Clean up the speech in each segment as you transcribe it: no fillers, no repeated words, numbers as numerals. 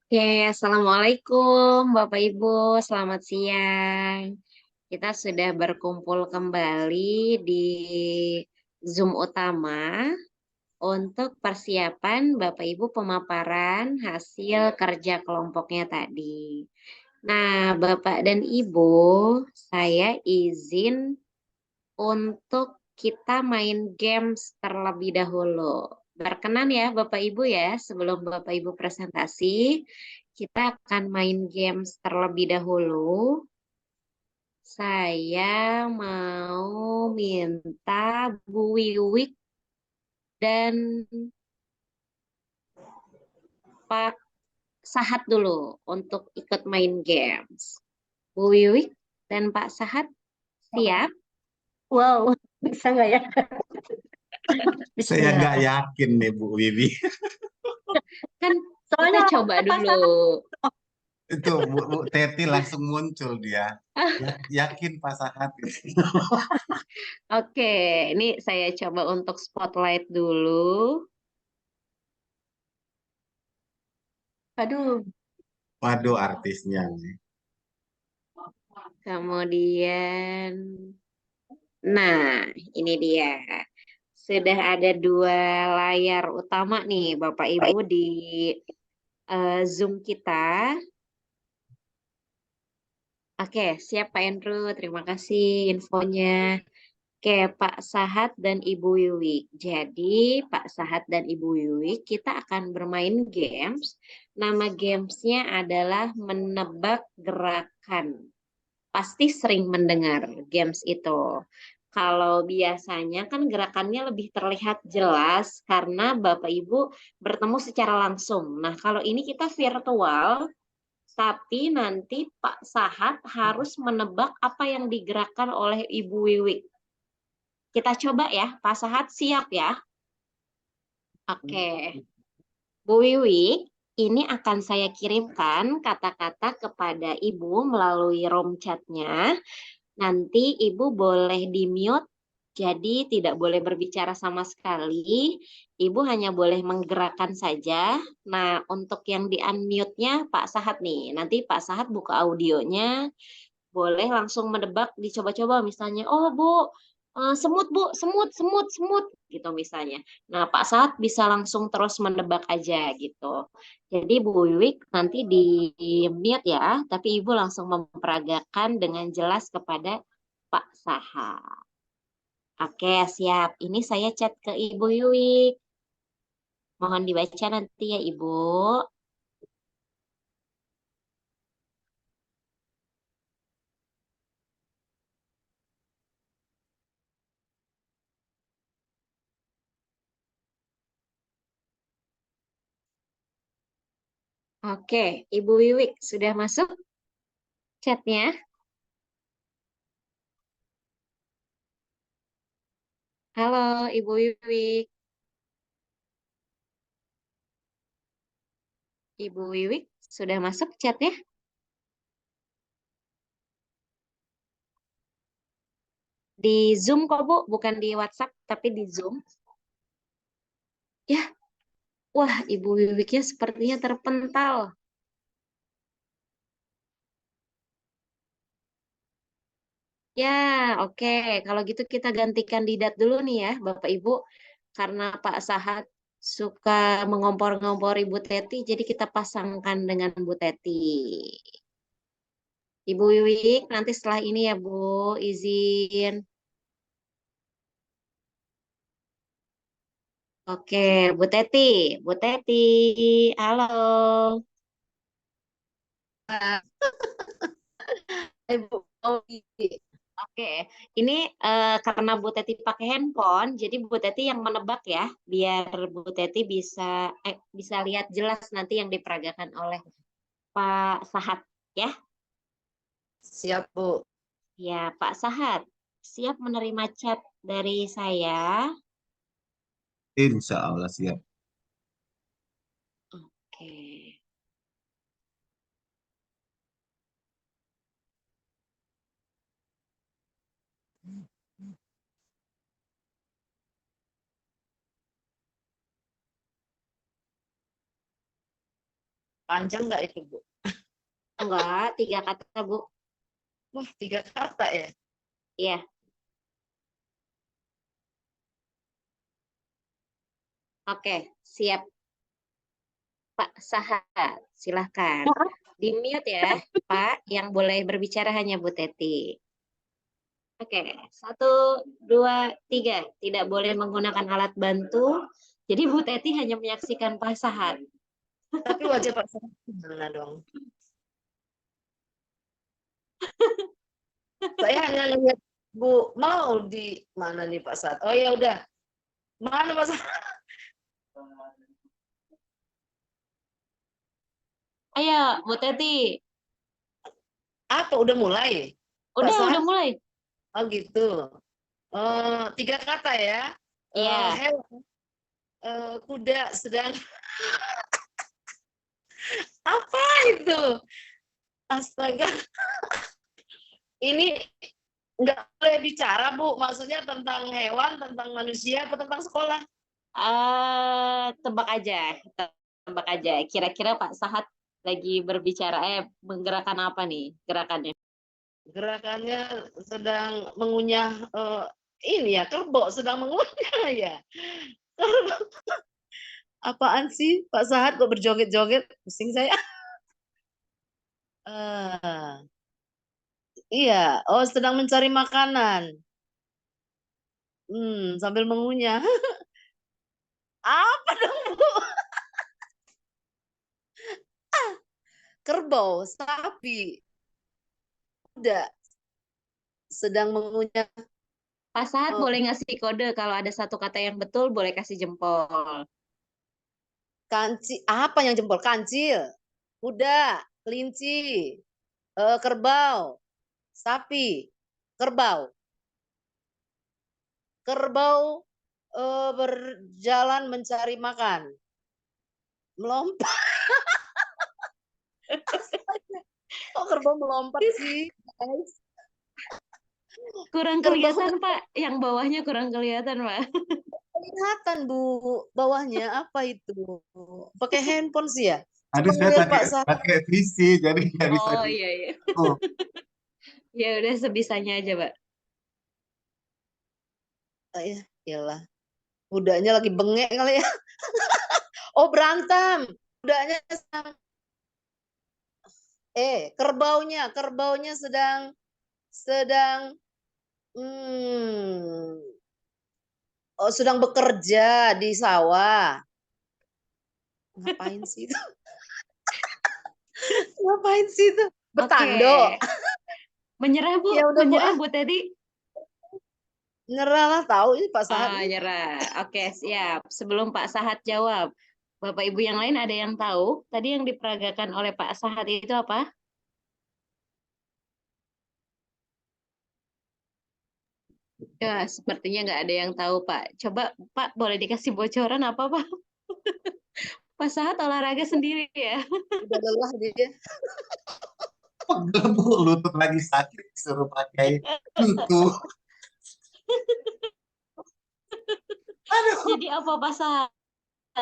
Oke, Assalamualaikum Bapak Ibu, selamat siang. Kita sudah berkumpul kembali di Zoom utama untuk persiapan Bapak Ibu pemaparan hasil kerja kelompoknya tadi. Nah, Bapak dan Ibu, saya izin untuk kita main games terlebih dahulu. Berkenan ya Bapak Ibu ya, sebelum Bapak Ibu presentasi, kita akan main games terlebih dahulu. Saya mau minta Bu Wiwik dan Pak Sahat dulu untuk ikut main games. Bu Wiwik dan Pak Sahat siap? Wow, bisa nggak ya? Saya nggak Bismillah. yakin nih Bu Wibi. Kan kita Soalnya coba ada dulu. pasangan. Itu Bu Teti langsung muncul dia. Yakin Pak Sahat. Oke, ini saya coba untuk spotlight dulu. Aduh, Waduh artisnya nih. Kemudian, nah ini dia. Sudah ada dua layar utama nih Bapak Ibu di Zoom kita. Oke, siap Pak Andrew. Terima kasih infonya. Oke, Pak Sahat dan Ibu Wiwik. Jadi, Pak Sahat dan Ibu Wiwik, kita akan bermain games. Nama gamesnya adalah menebak gerakan. Pasti sering mendengar games itu. Kalau biasanya kan gerakannya lebih terlihat jelas karena Bapak Ibu bertemu secara langsung. Nah, kalau ini kita virtual, tapi nanti Pak Sahat harus menebak apa yang digerakkan oleh Ibu Wiwik. Kita coba ya, Pak Sahat siap ya? Oke, Bu Wiwik, ini akan saya kirimkan kata-kata kepada Ibu melalui room chatnya. Nanti Ibu boleh di-mute, jadi tidak boleh berbicara sama sekali. Ibu hanya boleh menggerakkan saja. Nah, untuk yang di-unmute-nya Pak Sahat nih. Nanti Pak Sahat buka audionya, boleh langsung menebak, dicoba-coba misalnya, oh Bu, semut Bu, semut, semut, semut, gitu misalnya. Nah, Pak Sahat bisa langsung terus menebak aja gitu. Jadi Bu Wiwik nanti di mute ya, tapi Ibu langsung memperagakan dengan jelas kepada Pak Sahat. Oke, siap. Ini saya chat ke Ibu Wiwik. Mohon dibaca nanti ya Ibu. Oke, Ibu Wiwik sudah masuk chatnya? Halo Ibu Wiwik. Ibu Wiwik sudah masuk chatnya? Di Zoom kok Bu, bukan di WhatsApp, tapi di Zoom. Ya, wah Ibu Wiwiknya sepertinya terpental. Ya, oke. Kalau gitu kita ganti kandidat dulu nih ya, Bapak Ibu. Karena Pak Sahat suka mengompor-ngompor Ibu Teti, jadi kita pasangkan dengan Bu Teti. Ibu Wiwik, nanti setelah ini ya Bu, izin. Oke, Bu Teti. Bu Teti, halo. Ibu. Oh, iya. Oke, ini karena Bu Teti pakai handphone, jadi Bu Teti yang menebak ya, biar Bu Teti bisa lihat jelas nanti yang diperagakan oleh Pak Sahat ya. Siap, Bu. Ya, Pak Sahat, siap menerima chat dari saya. Insya Allah siap. Oke. Panjang nggak itu, Bu? Enggak, 3 kata, Bu. Wah, 3 kata ya? Iya. Oke, siap. Pak Sahat, silahkan. Di mute ya, Pak. Yang boleh berbicara hanya Bu Teti. Oke, 1, 2, 3. Tidak boleh menggunakan alat bantu. Jadi Bu Teti hanya menyaksikan Pak Sahat. Tapi wajah Pak Sahat gimana dong? Saya hanya lihat Bu mau di mana nih Pak Sahat. Oh ya udah. Mana Pak Sahat? Ayo, Bu Teti. Apa udah mulai? Pak Sahat? Udah mulai. Oh gitu. 3 kata ya. Iya. Hewan. Kuda sedang apa itu? Astaga. Ini nggak boleh bicara, Bu. Maksudnya tentang hewan, tentang manusia, atau tentang sekolah? Tebak aja. Tebak aja. Kira-kira Pak Sahat lagi berbicara, menggerakkan apa nih gerakannya? Gerakannya sedang mengunyah ini ya, kerbau sedang mengunyah ya. Apaan sih Pak Sahat kok berjoget-joget? Pusing saya. Iya, oh sedang mencari makanan. Sambil mengunyah. Apa dong, Bu? Kerbau, sapi, kuda sedang mengunyah. Pak Sahat Oh, boleh ngasih kode kalau ada satu kata yang betul, boleh kasih jempol. apa yang jempol? Kancil, kuda, kelinci, kerbau, sapi, kerbau. Kerbau berjalan mencari makan. Melompat. Kok kerbau melompat sih, guys? Kurang Kerbau kelihatan, Pak. Yang bawahnya kurang kelihatan, Pak. kelihatan, Bu. Bawahnya apa itu? Pakai handphone sih ya? Aduh, Coba saya lihat pakai Pak Sahat. pakai visi, jadi nggak bisa Oh di. iya, iya. Oh, Ya udah sebisanya aja, Pak. Ya, iyalah. Kudanya lagi bengek kali ya. Oh, berantem. Kudanya sedang kerbaunya sedang sedang sedang bekerja di sawah. Ngapain sih itu? Ngapain sih itu? Oke. Bertanduk. Menyerah, Bu. Ya udah, Bu. Menyerah, Bu Teti. Nyerah lah, tahu ini Pak Sahat nih. Nyerah. Oke, siap. Sebelum Pak Sahat jawab, Bapak Ibu yang lain ada yang tahu tadi yang diperagakan oleh Pak Sahat itu apa? Ya, sepertinya nggak ada yang tahu, Pak. Coba, Pak, boleh dikasih bocoran apa, Pak? Pak Sahat olahraga sendiri ya? Udah lelah dia. pegel Bu, lutut lagi sakit, disuruh pakai lutut. Aduh. Jadi apa, Pak Sahat?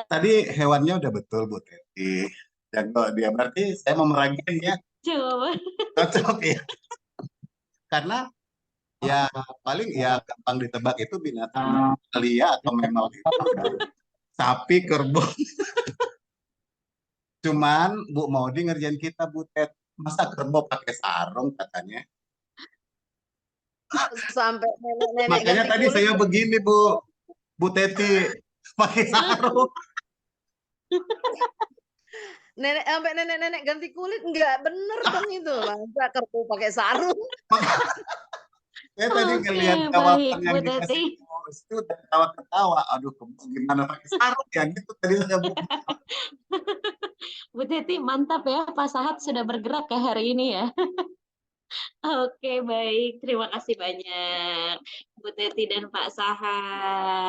Tadi hewannya udah betul Bu Teti. Jago dia, berarti saya mau meragain ya, Coba. cocok ya. Karena ya paling ya gampang ditebak itu binatang liar atau memang itu sapi, kerbau. Cuman Bu Maudi ngerjain kita Bu Tet. Masa kerbau pakai sarung katanya. Sampai nenek-nenek Makanya ganti tadi kulit. saya begini Bu Teti pakai sarung. Sampai nenek-nenek ganti kulit nggak bener dong itu. Masa kerbau pakai sarung. Saya tadi Oke, ngelihat baik, jawaban Bu yang Teti. dikasih Bu Restu dan ketawa-ketawa. Aduh, gimana pakai sarung ya gitu tadi saya Bu Teti, mantap ya. Pak Sahat sudah bergerak ke hari ini ya. Oke, baik. Terima kasih banyak. Bu Teti dan Pak Sahat.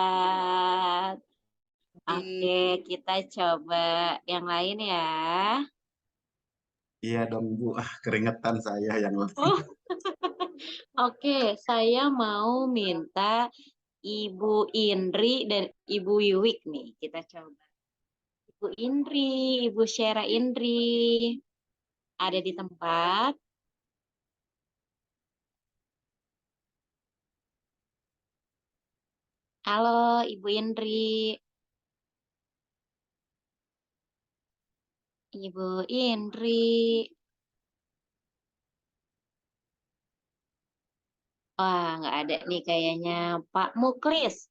Oke, kita coba yang lain ya. Iya dong Bu, keringetan saya yang Oh, oke, saya mau minta Ibu Indri dan Ibu Wiwik nih. Kita coba. Ibu Indri, Ibu Syera Indri. Ada di tempat? Halo, Ibu Indri. Ibu Indri. Wah, nggak ada nih kayaknya. Pak Muklis.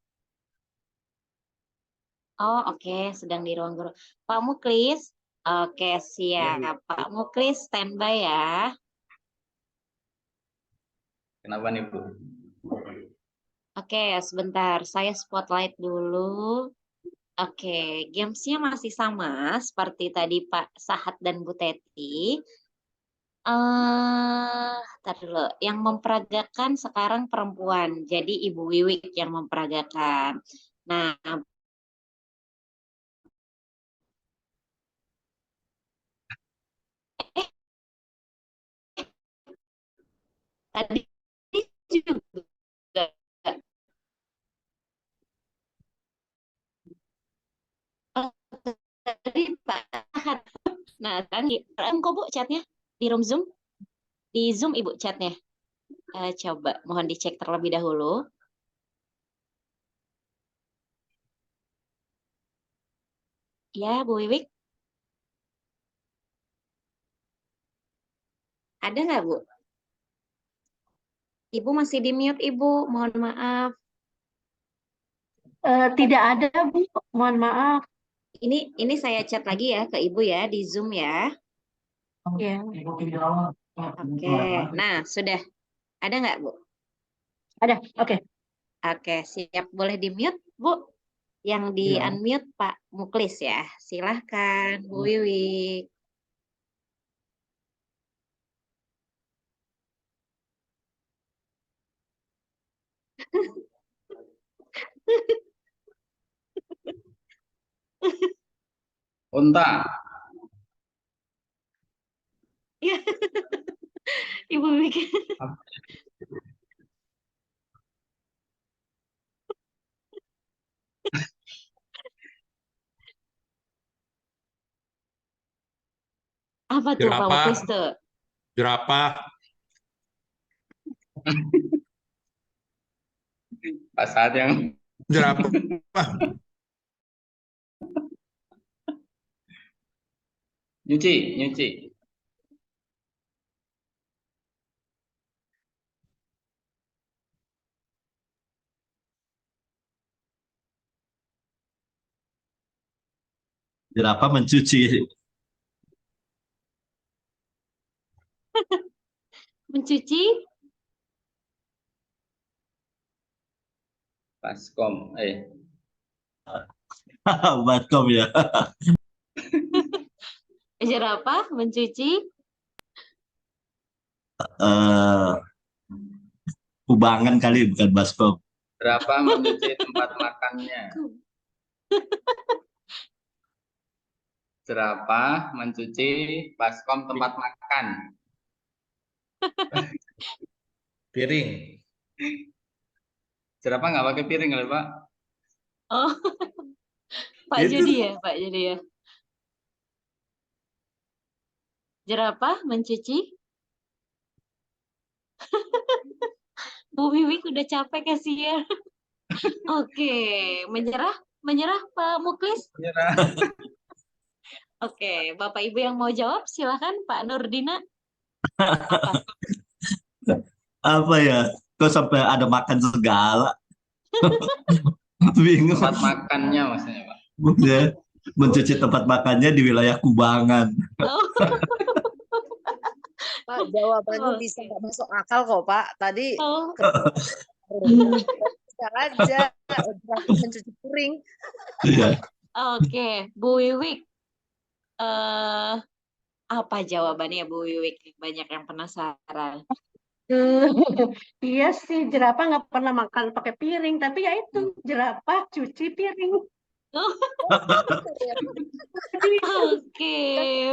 Oh, oke, sedang di ruang guru. Pak Muklis. Oke, siap. Pak Muklis, standby ya. Kenapa nih, Bu? Oke, sebentar. Saya spotlight dulu. Oke, gamesnya masih sama seperti tadi Pak Sahat dan Bu Teti. Tar dulu. Yang memperagakan sekarang perempuan. Jadi Ibu Wiwik yang memperagakan. Nah, tadi juga tadi Pak Sahat. Nah, kan kok Bu chatnya di room Zoom? Di Zoom Ibu chatnya. Coba mohon dicek terlebih dahulu. Ya, Bu Wiwik. Ada nggak, Bu? Ibu masih di mute, Ibu. Mohon maaf. Tidak ada, Bu. Mohon maaf. Ini saya chat lagi ya ke Ibu ya di Zoom ya. Ya. Oke. Nah, sudah. Ada nggak, Bu? Ada. Oke. Oke, siap. Boleh di mute, Bu? Yang di unmute Pak Muklis ya. Silahkan, Bu Wiwik. Unta. Ya. Ibu Wiwik. Apa tuh Pak Jerapah. Muklis tuh? Jerapah. Pas saat yang Jerapah. nyuci. Jerapah mencuci. Mencuci? Baskom. Baskom ya. Jerapah mencuci? Kubangan kali, bukan baskom. Berapa mencuci tempat makannya? Jerapah mencuci baskom tempat makan. Piring. Jerapah nggak pakai piring kali, Pak? Oh, Pak Itu. Judi ya, Pak Judi ya. Jerapah mencuci? Bu Wiwik udah capek kasihan. Oke, menyerah Pak Muklis. Nyerah. Oke, Bapak Ibu yang mau jawab silakan Pak Nurdina. Apa ya? Kok sampai ada makan segala? Bingung. Tempat makannya maksudnya, Pak. Ya, mencuci tempat makannya di wilayah Kubangan. Oh, Pak, jawabannya Oke. bisa nggak masuk akal kok, Pak. Tadi oh, bisa aja mencuci piring. Iya. oke, Bu Wiwik. Apa jawabannya Bu Wiwik? Banyak yang penasaran. Iya sih, jerapah nggak pernah makan pakai piring, tapi ya itu jerapah cuci piring. Oke,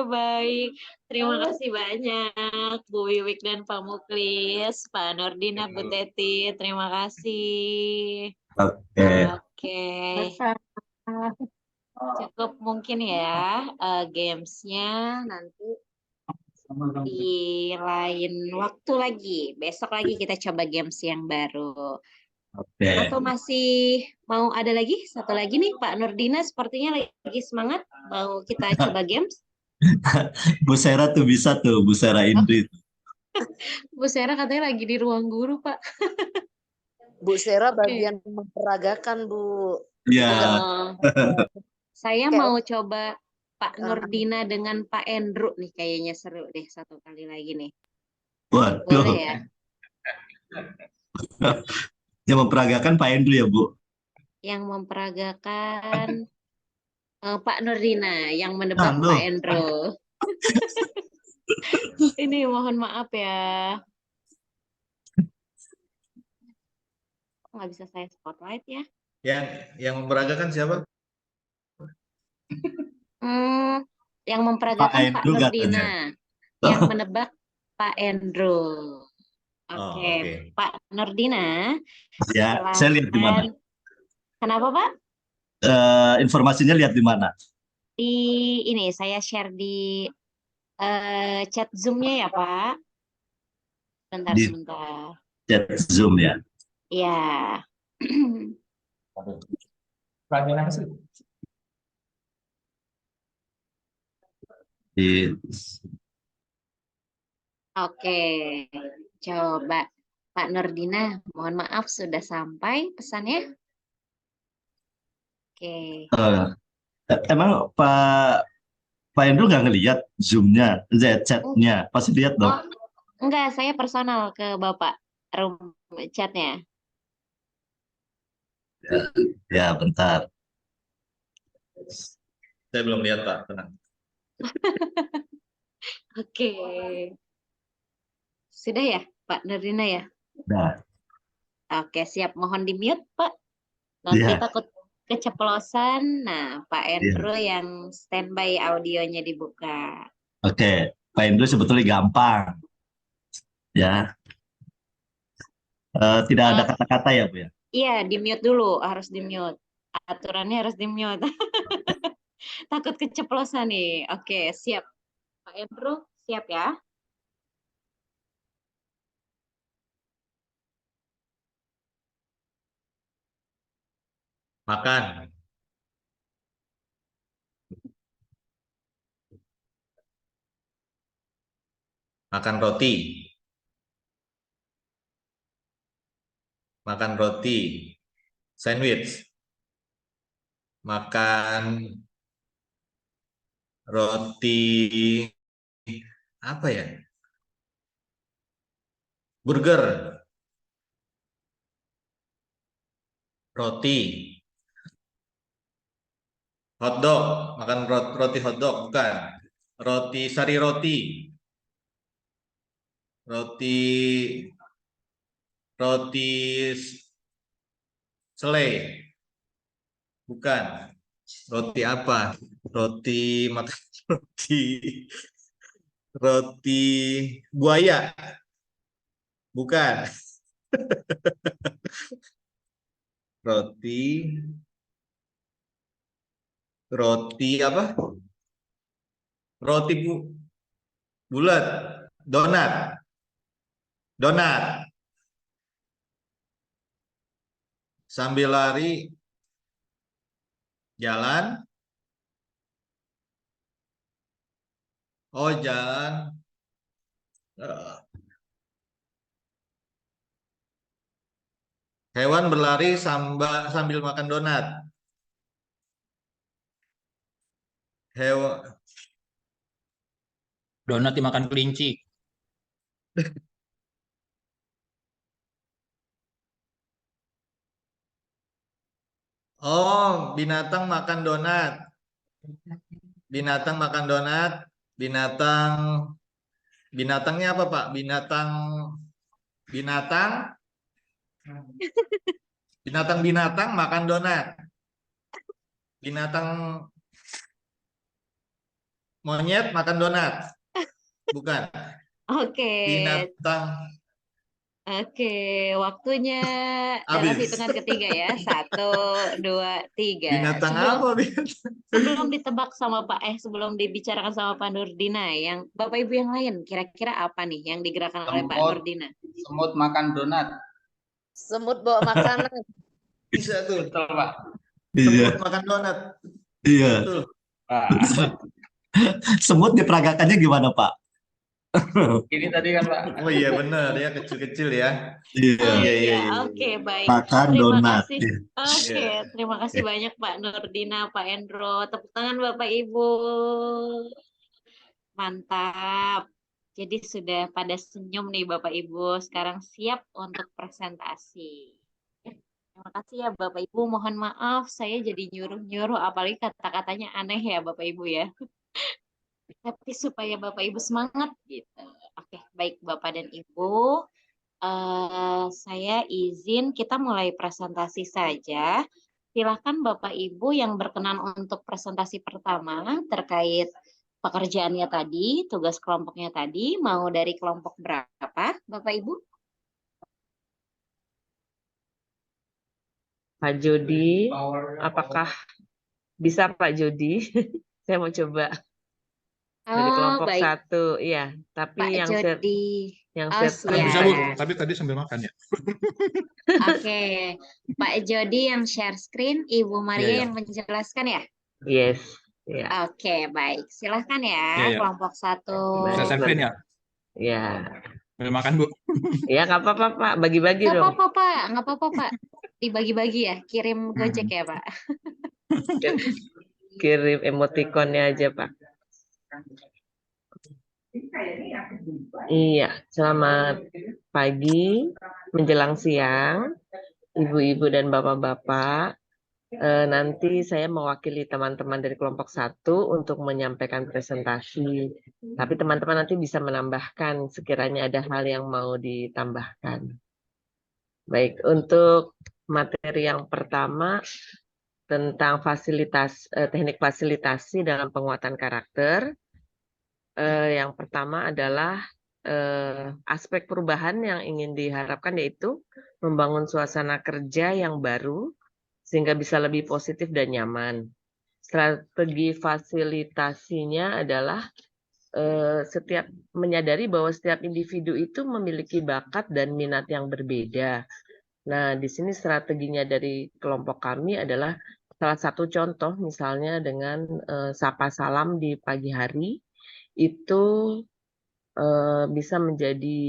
baik. Terima kasih banyak Bu Wiwik dan Pak Muklis, Pak Nurdina, Bu Teti. Terima kasih. Oke. Oke. Masa. cukup mungkin ya gamesnya nanti di lain waktu lagi. Besok lagi kita coba games yang baru. Oke. Atau masih mau ada lagi? Satu lagi nih, Pak Nurdina sepertinya lagi semangat. Mau kita coba games? Bu Sera tuh bisa tuh, Bu Sera Indri. Bu Sera katanya lagi di ruang guru, Pak. Bu Sera Oke. bagian memperagakan, Bu. Ya, Oh, saya Kayak mau coba Pak eh, Nurdina dengan Pak Endru nih, kayaknya seru deh satu kali lagi nih. Boleh waduh. ya? Yang memperagakan Pak Hendru ya, Bu. Yang memperagakan Pak Nurdina, yang menebak Pak Halo. Endru. Ini mohon maaf ya. Kok nggak bisa saya spotlight ya? Yang memperagakan siapa? Yang Pak memperagakan Pak Hendru katanya. Nurdina, yang menebak Pak Endru. Oh, Oke, oke. Pak Nurdina, Ya, saya lihat di mana. silahkan. Kenapa Pak? Informasinya lihat di mana. Di ini saya share di chat Zoom-nya ya Pak. Bentar, Di sebentar. chat Zoom ya. Ya. Di Oke, coba Pak Nurdina, mohon maaf sudah sampai pesannya. Oke. emang Pak Hendru nggak ngelihat Zoom-nya, chat-nya. Pasti lihat dong. Oh, enggak, saya personal ke Bapak room chatnya. Ya, bentar. Saya belum lihat, Pak. Tenang. Oke. Sudah ya, Pak Nurdina ya? Nah, Oke, siap. Mohon di-mute, Pak. Nanti ya, takut keceplosan. Nah, Pak ya. Endro yang standby audionya dibuka. Oke, Pak Hendru sebetulnya gampang. Ya, tidak ada Eh, kata-kata ya, Bu ya. iya, di-mute dulu. Harus di-mute. Aturannya harus di-mute. Takut keceplosan nih. Oke, siap. Pak Endro, siap ya? Makan. Makan roti. Makan roti. Sandwich. Makan roti apa ya? Burger. Roti. Hotdog. Makan roti hotdog, bukan. Roti sari roti. Roti selai. Bukan. Roti apa? Roti makan roti buaya. Bukan. Roti apa? Roti bulat. Donat. Sambil lari jalan. Oh, jalan. Hewan berlari sambil makan donat. Donat dimakan kelinci. Oh, binatang makan donat. Binatang makan donat. Binatangnya apa, Pak? Binatang makan donat. Binatang monyet makan donat. Bukan. Oke. Binatang Oke, waktunya dalam Habis. hitungan ketiga ya. 1, 2, 3. Binatang apa, binatang? Sebelum dibicarakan sama Pak Nurdina, yang Bapak Ibu yang lain, kira-kira apa nih yang digerakkan oleh Pak Semut, Nurdina? semut makan donat. Semut bawa makanan. Bisa tuh. Betul, Pak. Iya, Semut makan donat. iya. Betul. Pak, Semut diperagakannya gimana, Pak? ini tadi kan, Pak. Oh iya benar ya, kecil-kecil ya. Iya, Oh Iya, iya, iya, iya. oke, baik. makan Terima donat. kasih. Iya. Oke, Iya. terima kasih banyak Pak Nurdina, Pak Endro. Tepuk tangan Bapak Ibu. Mantap. Jadi sudah pada senyum nih Bapak Ibu. Sekarang siap untuk presentasi. Terima kasih ya Bapak Ibu. Mohon maaf saya jadi nyuruh-nyuruh, apalagi kata-katanya aneh ya Bapak Ibu ya. Tapi supaya Bapak Ibu semangat gitu. Oke, baik Bapak dan Ibu. Saya izin kita mulai presentasi saja. Silakan Bapak Ibu yang berkenan untuk presentasi pertama terkait pekerjaannya tadi, tugas kelompoknya tadi, mau dari kelompok berapa, Bapak Ibu? Pak Jody, apakah bisa Pak Jody? Saya mau coba dari Oh, kelompok baik 1, iya. Tapi Pak Jody. yang Oh, share screen Bisa Bu, siap. tapi tadi sambil makan ya. Oke, Pak Jody yang share screen, Ibu Maria Iya, iya. yang menjelaskan ya? Yes, ya. Oke, baik. Silahkan Iya, ya, iya. kelompok 1. Saya Baik, screen ya. ya. Sambil makan Bu. Ya nggak apa-apa Pak, bagi-bagi Nggak dong. apa-apa, Pak. Nggak apa-apa, Pak. Dibagi-bagi ya, kirim Gojek ya, Pak. Kirim emotikonnya aja Pak. Iya, selamat pagi, menjelang siang, ibu-ibu dan bapak-bapak. Nanti saya mewakili teman-teman dari kelompok 1 untuk menyampaikan presentasi. Tapi teman-teman nanti bisa menambahkan sekiranya ada hal yang mau ditambahkan. Baik, untuk materi yang pertama tentang teknik fasilitasi dalam penguatan karakter. Yang pertama adalah aspek perubahan yang ingin diharapkan yaitu membangun suasana kerja yang baru sehingga bisa lebih positif dan nyaman. Strategi fasilitasinya adalah menyadari bahwa setiap individu itu memiliki bakat dan minat yang berbeda. Nah, di sini strateginya dari kelompok kami adalah salah satu contoh misalnya dengan sapa salam di pagi hari itu bisa menjadi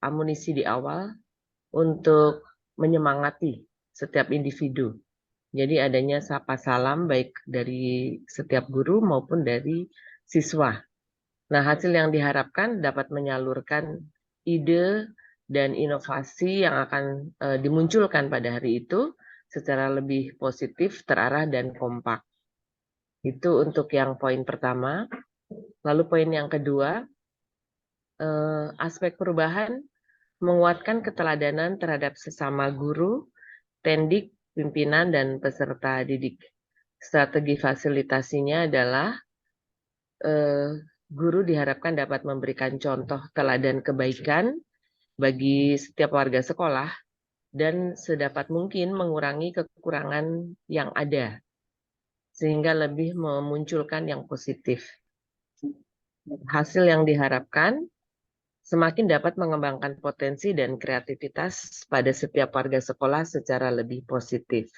amunisi di awal untuk menyemangati setiap individu. Jadi adanya sapa salam baik dari setiap guru maupun dari siswa. Nah, hasil yang diharapkan dapat menyalurkan ide dan inovasi yang akan dimunculkan pada hari itu secara lebih positif, terarah, dan kompak. Itu untuk yang poin pertama. Lalu poin yang kedua, aspek perubahan menguatkan keteladanan terhadap sesama guru, tendik, pimpinan, dan peserta didik. Strategi fasilitasinya adalah guru diharapkan dapat memberikan contoh teladan kebaikan bagi setiap warga sekolah dan sedapat mungkin mengurangi kekurangan yang ada sehingga lebih memunculkan yang positif. Hasil yang diharapkan semakin dapat mengembangkan potensi dan kreativitas pada setiap warga sekolah secara lebih positif.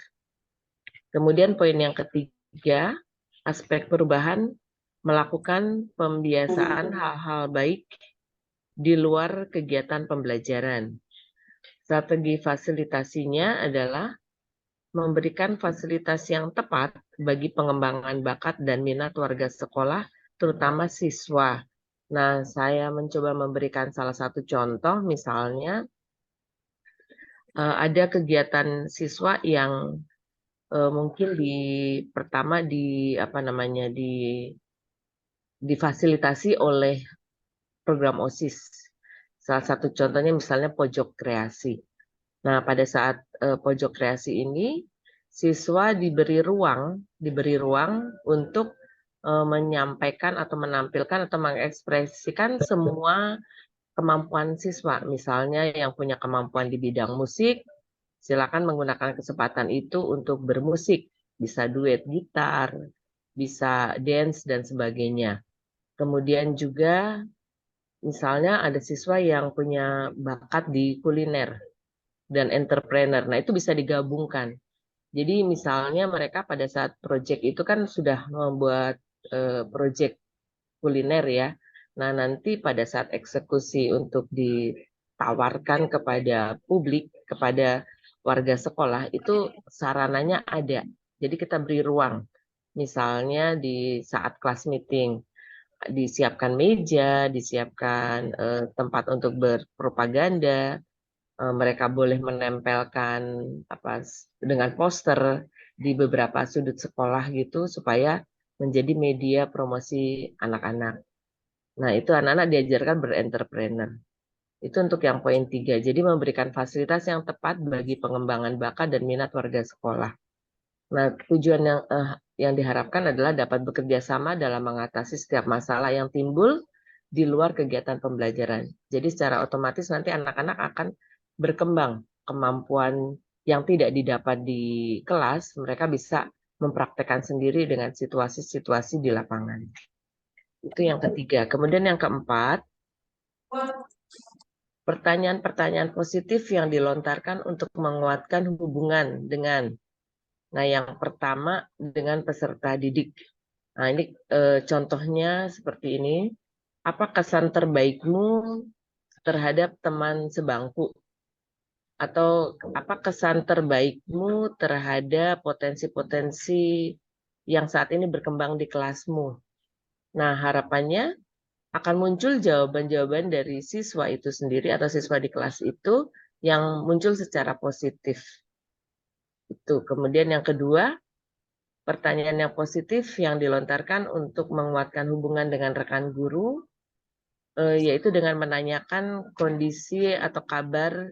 Kemudian poin yang ketiga, aspek perubahan melakukan pembiasaan hal-hal baik di luar kegiatan pembelajaran. Strategi fasilitasinya adalah memberikan fasilitas yang tepat bagi pengembangan bakat dan minat warga sekolah, terutama siswa. Nah, saya mencoba memberikan salah satu contoh, misalnya ada kegiatan siswa yang mungkin difasilitasi oleh program OSIS. Salah satu contohnya misalnya pojok kreasi. Nah, pada saat pojok kreasi ini, siswa diberi ruang untuk menyampaikan atau menampilkan atau mengekspresikan semua kemampuan siswa. Misalnya yang punya kemampuan di bidang musik, silakan menggunakan kesempatan itu untuk bermusik. Bisa duet gitar, bisa dance, dan sebagainya. Kemudian juga misalnya ada siswa yang punya bakat di kuliner dan entrepreneur. Nah, itu bisa digabungkan. Jadi misalnya mereka pada saat proyek itu kan sudah membuat proyek kuliner ya. Nah, nanti pada saat eksekusi untuk ditawarkan kepada publik, kepada warga sekolah, itu sarananya ada. Jadi kita beri ruang. Misalnya di saat kelas meeting, disiapkan meja, disiapkan tempat untuk berpropaganda, mereka boleh menempelkan dengan poster di beberapa sudut sekolah gitu supaya menjadi media promosi anak-anak. Nah, itu anak-anak diajarkan berentrepreneur. Itu untuk yang poin 3. Jadi memberikan fasilitas yang tepat bagi pengembangan bakat dan minat warga sekolah. Nah, tujuan yang diharapkan adalah dapat bekerja sama dalam mengatasi setiap masalah yang timbul di luar kegiatan pembelajaran. Jadi secara otomatis nanti anak-anak akan berkembang kemampuan yang tidak didapat di kelas, mereka bisa mempraktekkan sendiri dengan situasi-situasi di lapangan. Itu yang ketiga. Kemudian yang keempat, pertanyaan-pertanyaan positif yang dilontarkan untuk menguatkan hubungan dengan. Nah, yang pertama dengan peserta didik. Nah, ini contohnya seperti ini. Apa kesan terbaikmu terhadap teman sebangku? Atau apa kesan terbaikmu terhadap potensi-potensi yang saat ini berkembang di kelasmu? Nah, harapannya akan muncul jawaban-jawaban dari siswa itu sendiri atau siswa di kelas itu yang muncul secara positif. Itu. Kemudian yang kedua, pertanyaan yang positif yang dilontarkan untuk menguatkan hubungan dengan rekan guru, yaitu dengan menanyakan kondisi atau kabar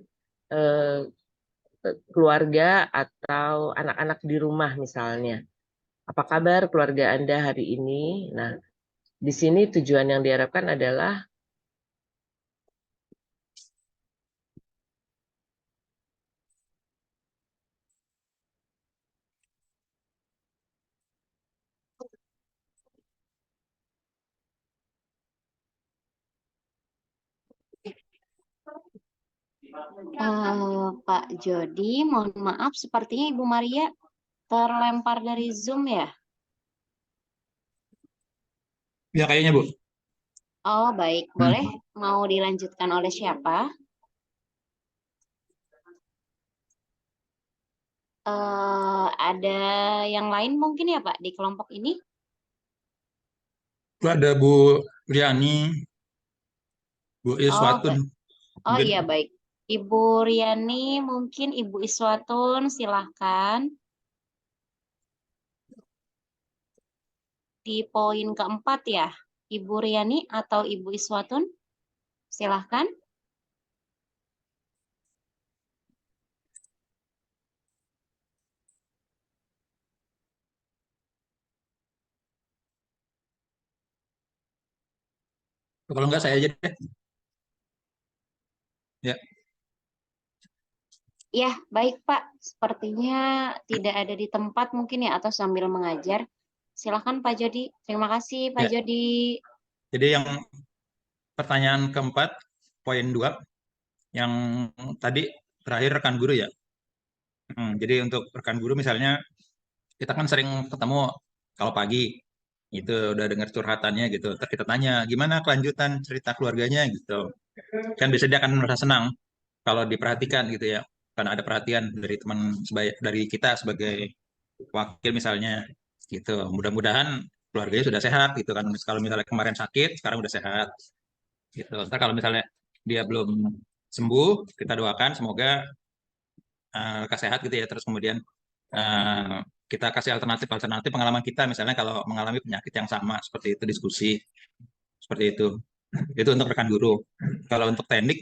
keluarga atau anak-anak di rumah misalnya. Apa kabar keluarga Anda hari ini? Nah, di sini tujuan yang diharapkan adalah Pak Jody, mohon maaf, sepertinya Ibu Maria terlempar dari Zoom ya? Ya kayaknya Bu. Oh, baik. Boleh mau dilanjutkan oleh siapa? Ada yang lain mungkin ya Pak di kelompok ini? Ada Bu Riani, Bu Iswatun. Oh Mungkin. iya, baik. Ibu Riani, mungkin Ibu Iswatun, silahkan. Di poin keempat ya, Ibu Riani atau Ibu Iswatun, silahkan. Kalau enggak saya aja deh. Ya. Ya, baik Pak. Sepertinya tidak ada di tempat mungkin ya, atau sambil mengajar. Silahkan Pak Jody. Terima kasih Pak Ya. Jody. Jadi yang pertanyaan keempat, poin 2, yang tadi terakhir rekan guru ya. Jadi untuk rekan guru misalnya, kita kan sering ketemu kalau pagi, itu udah dengar curhatannya gitu. Terus kita tanya, gimana kelanjutan cerita keluarganya gitu. Kan biasanya dia akan merasa senang kalau diperhatikan gitu ya. Karena ada perhatian dari teman dari kita sebagai wakil misalnya gitu. Mudah-mudahan keluarganya sudah sehat gitu kan. Kalau misalnya kemarin sakit, sekarang udah sehat gitu. Ntar kalau misalnya dia belum sembuh, kita doakan semoga lekas sehat gitu ya. Terus kemudian kita kasih alternatif pengalaman kita, misalnya kalau mengalami penyakit yang sama seperti itu, diskusi seperti itu. Itu untuk rekan guru. Kalau untuk teknik,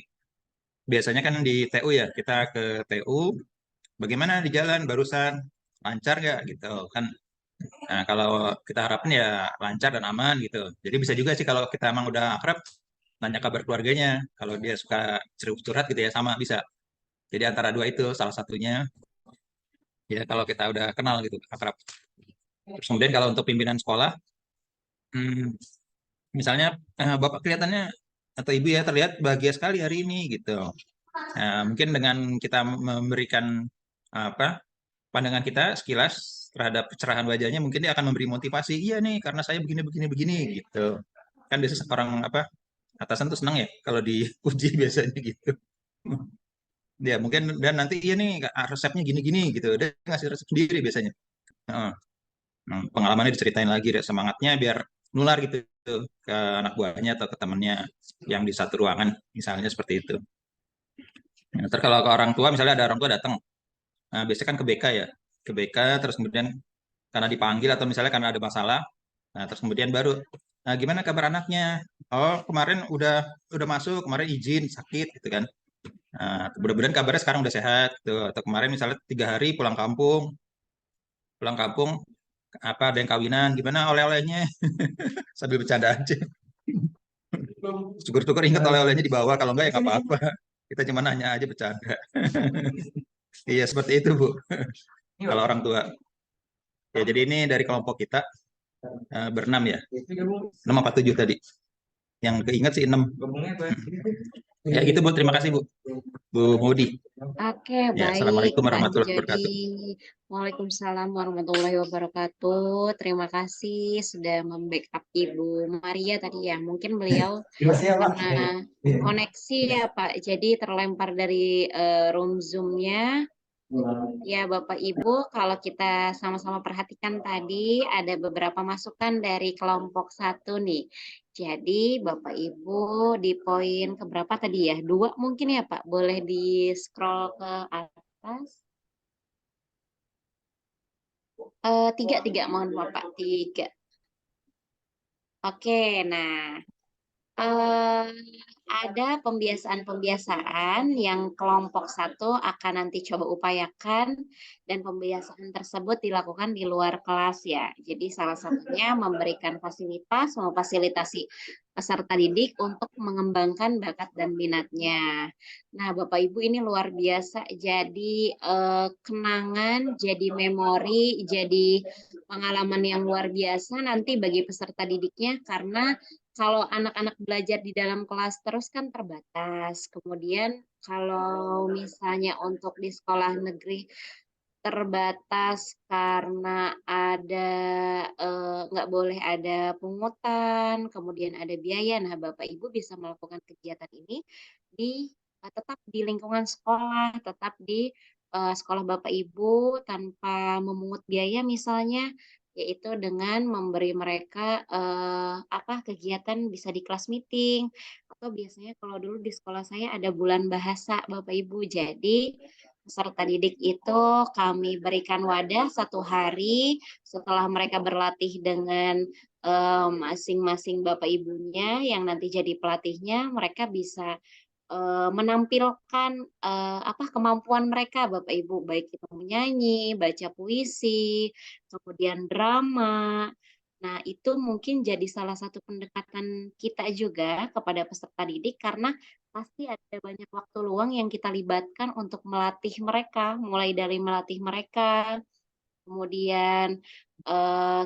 biasanya kan di TU ya, kita ke TU, bagaimana di jalan barusan, lancar nggak gitu kan. Nah, kalau kita harapin ya lancar dan aman gitu. Jadi bisa juga sih kalau kita emang udah akrab, nanya kabar keluarganya. Kalau dia suka curhat gitu ya sama bisa. Jadi antara dua itu salah satunya ya kalau kita udah kenal gitu akrab. Terus kemudian kalau untuk pimpinan sekolah, hmm, misalnya Bapak kelihatannya atau Ibu ya terlihat bahagia sekali hari ini gitu. Nah, mungkin dengan kita memberikan apa pandangan kita sekilas terhadap kecerahan wajahnya, mungkin dia akan memberi motivasi. Iya nih, karena saya begini begini begini gitu. Kan biasanya orang apa atasan tuh senang ya kalau dipuji biasanya gitu. Ya mungkin dan nanti iya nih resepnya gini-gini gitu. Dia ngasih resep sendiri biasanya. Heeh. Nah, pengalamannya diceritain lagi, semangatnya biar nular gitu ke anak buahnya atau ke temannya yang di satu ruangan, misalnya seperti itu. Nah, terus kalau ke orang tua, misalnya ada orang tua datang, nah, biasanya kan ke BK ya, ke BK, terus kemudian karena dipanggil atau misalnya karena ada masalah, nah terus kemudian baru, nah gimana kabar anaknya? Oh kemarin udah masuk, kemarin izin sakit gitu kan. Nah, mudah-mudahan kabarnya sekarang udah sehat, gitu. Atau kemarin misalnya 3 hari pulang kampung apa ada yang kawinan gimana oleh-olehnya sambil bercanda aja syukur-syukur ingat oleh-olehnya dibawa kalau enggak ya nggak apa-apa kita cuma nanya aja bercanda iya seperti itu Bu kalau orang tua ya jadi ini dari kelompok kita berenam ya 6 apa 7 tadi yang keinget sih 6 ya gitu Bu terima kasih Bu Mudi Oke, ya baik Assalamualaikum Pak warahmatullahi Jody. wabarakatuh. Waalaikumsalam warahmatullahi wabarakatuh. Terima kasih sudah membackup Ibu Maria tadi ya. Mungkin beliau karena koneksi ya Pak, jadi terlempar dari room Zoom-nya. Ya Bapak Ibu, kalau kita sama-sama perhatikan tadi ada beberapa masukan dari kelompok 1 nih. Jadi Bapak Ibu di poin keberapa tadi ya? 2 mungkin ya Pak, boleh di scroll ke atas. 3 mohon maaf Pak, 3. Oke, nah ada pembiasaan-pembiasaan yang kelompok 1 akan nanti coba upayakan dan pembiasaan tersebut dilakukan di luar kelas ya. Jadi salah satunya memberikan fasilitas, memfasilitasi peserta didik untuk mengembangkan bakat dan minatnya. Nah, Bapak Ibu ini luar biasa. Jadi kenangan, jadi memori, jadi pengalaman yang luar biasa nanti bagi peserta didiknya karena kalau anak-anak belajar di dalam kelas terus kan terbatas. Kemudian kalau misalnya untuk di sekolah negeri terbatas karena ada nggak boleh ada pungutan, kemudian ada biaya. Nah, Bapak Ibu bisa melakukan kegiatan ini di tetap di lingkungan sekolah, tetap di sekolah Bapak Ibu tanpa memungut biaya misalnya yaitu dengan memberi mereka kegiatan bisa di kelas meeting atau biasanya kalau dulu di sekolah saya ada bulan bahasa Bapak Ibu. Jadi peserta didik itu kami berikan wadah 1 hari setelah mereka berlatih dengan masing-masing Bapak Ibunya yang nanti jadi pelatihnya, mereka bisa menampilkan kemampuan mereka Bapak Ibu, baik itu menyanyi, baca puisi, kemudian drama. Nah, itu mungkin jadi salah satu pendekatan kita juga kepada peserta didik karena pasti ada banyak waktu luang yang kita libatkan untuk melatih mereka, mulai dari melatih mereka, kemudian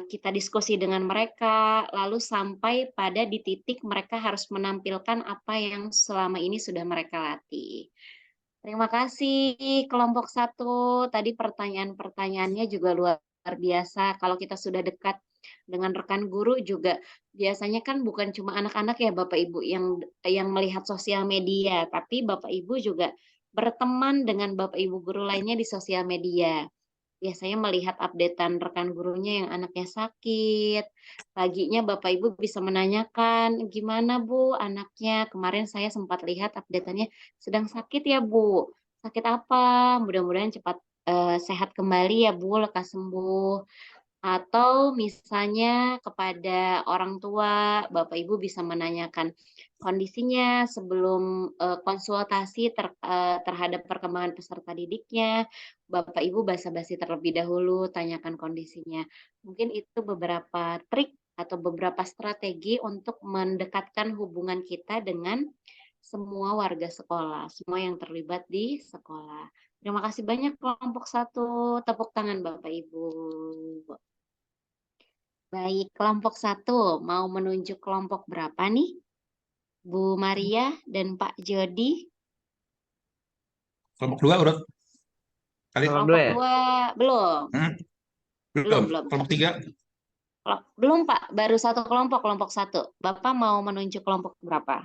kita diskusi dengan mereka, lalu sampai pada di titik mereka harus menampilkan apa yang selama ini sudah mereka latih. Terima kasih kelompok 1. Tadi pertanyaan-pertanyaannya juga luar biasa. Kalau kita sudah dekat dengan rekan guru juga biasanya kan bukan cuma anak-anak ya Bapak Ibu yang melihat sosial media, tapi Bapak Ibu juga berteman dengan Bapak Ibu guru lainnya di sosial media. Biasanya melihat updatean rekan gurunya yang anaknya sakit. Paginya Bapak Ibu bisa menanyakan, "Gimana Bu anaknya? Kemarin saya sempat lihat updateannya sedang sakit ya Bu. Sakit apa? Mudah-mudahan cepat sehat kembali ya Bu, lekas sembuh." Atau misalnya kepada orang tua, Bapak Ibu bisa menanyakan kondisinya sebelum konsultasi terhadap perkembangan peserta didiknya. Bapak Ibu basa-basi terlebih dahulu, tanyakan kondisinya. Mungkin itu beberapa trik atau beberapa strategi untuk mendekatkan hubungan kita dengan semua warga sekolah, semua yang terlibat di sekolah. Terima kasih banyak kelompok 1. Tepuk tangan Bapak Ibu. Baik, kelompok 1 mau menunjuk kelompok berapa nih? Bu Maria dan Pak Jody. Kelompok 2 urut kali. Kelompok Kelompok 2 ya? 2 belum. Belum. Kelompok 3. Belum Pak, baru 1 kelompok, kelompok 1. Bapak mau menunjuk kelompok berapa?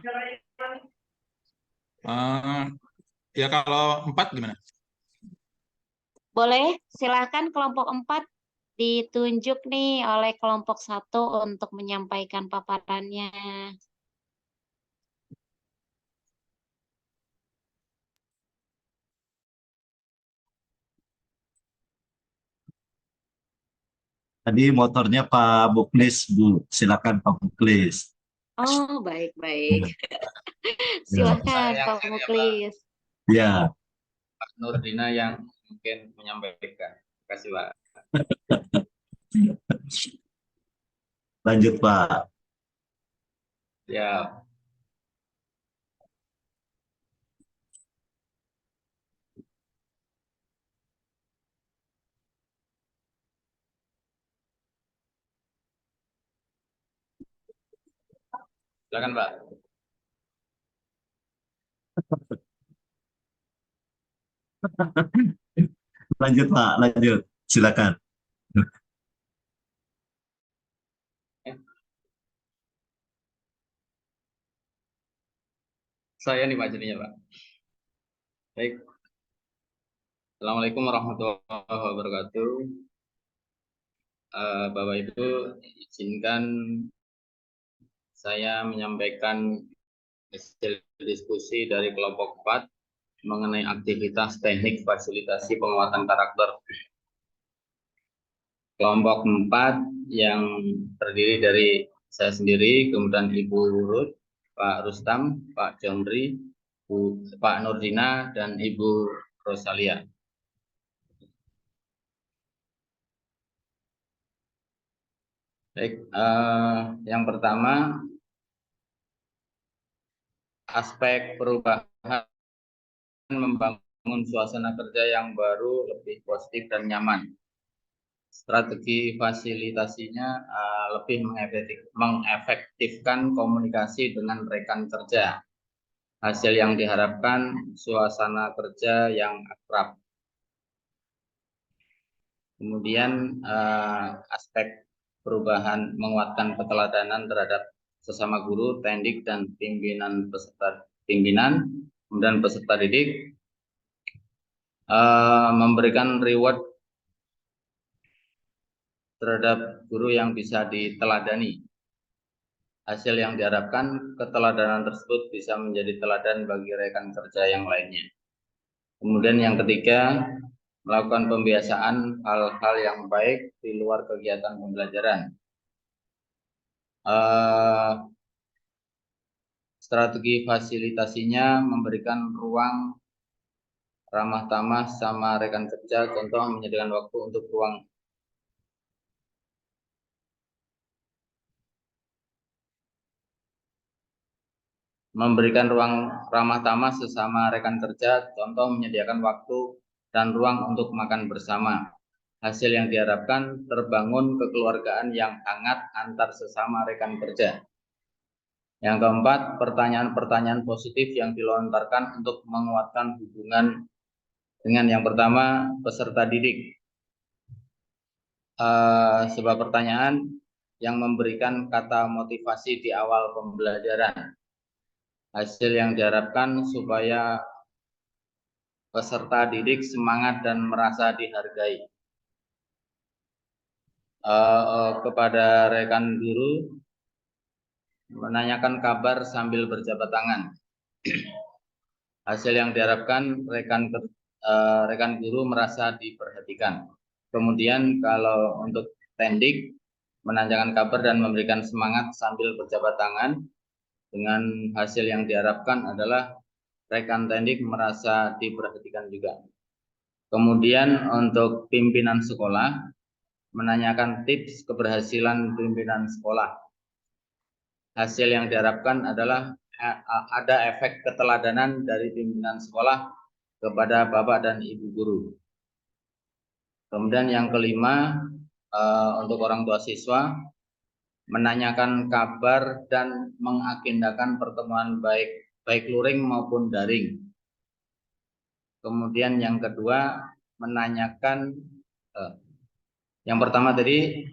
Ya kalau 4 gimana? Boleh, silakan kelompok 4 ditunjuk nih oleh kelompok 1 untuk menyampaikan paparannya. Tadi motornya Pak Muklis, Bu. Silakan Pak Muklis. Oh, baik-baik. Ya. Silakan Saya Pak yang Muklis. Ya. Pak Nurdina yang mungkin menyampaikan. Terima kasih Pak. Lanjut Pak. Ya, silakan Pak. Lanjut Pak, lanjut. Silakan. Saya nih Pak jadinya Pak. Baik. Assalamualaikum warahmatullahi wabarakatuh. Bapak Ibu, izinkan saya menyampaikan hasil diskusi dari kelompok 4 mengenai aktivitas teknik fasilitasi penguatan karakter. Kelompok 4 yang terdiri dari saya sendiri, kemudian Ibu Ruth, Pak Rustam, Pak Jomri, Pak Nurdina, dan Ibu Rosalia. Baik, yang pertama aspek perubahan membangun suasana kerja yang baru, lebih positif dan nyaman. Strategi fasilitasinya lebih mengefektifkan komunikasi dengan rekan kerja. Hasil yang diharapkan suasana kerja yang akrab. Kemudian aspek perubahan menguatkan keteladanan terhadap sesama guru, tendik, dan pimpinan peserta pimpinan, kemudian peserta didik, memberikan reward terhadap guru yang bisa diteladani. Hasil yang diharapkan keteladanan tersebut bisa menjadi teladan bagi rekan kerja yang lainnya. Kemudian yang ketiga, melakukan pembiasaan hal-hal yang baik di luar kegiatan pembelajaran. Strategi fasilitasinya memberikan ruang ramah tamah sama rekan kerja, contoh menyediakan waktu untuk ruang memberikan ruang ramah tamah sesama rekan kerja, contoh menyediakan waktu dan ruang untuk makan bersama. Hasil yang diharapkan terbangun kekeluargaan yang hangat antar sesama rekan kerja. Yang keempat, pertanyaan-pertanyaan positif yang dilontarkan untuk menguatkan hubungan dengan yang pertama, peserta didik. Sebuah pertanyaan yang memberikan kata motivasi di awal pembelajaran. Hasil yang diharapkan supaya peserta didik semangat dan merasa dihargai. Kepada rekan guru, menanyakan kabar sambil berjabat tangan. Hasil yang diharapkan rekan guru merasa diperhatikan. Kemudian kalau untuk tendik, menanyakan kabar dan memberikan semangat sambil berjabat tangan. Dengan hasil yang diharapkan adalah rekan tendik merasa diperhatikan juga. Kemudian untuk pimpinan sekolah, menanyakan tips keberhasilan pimpinan sekolah. Hasil yang diharapkan adalah ada efek keteladanan dari pimpinan sekolah kepada Bapak dan Ibu guru. Kemudian yang kelima, untuk orang tua siswa, menanyakan kabar dan mengagendakan pertemuan baik luring maupun daring. Kemudian yang kedua, menanyakan, yang pertama tadi,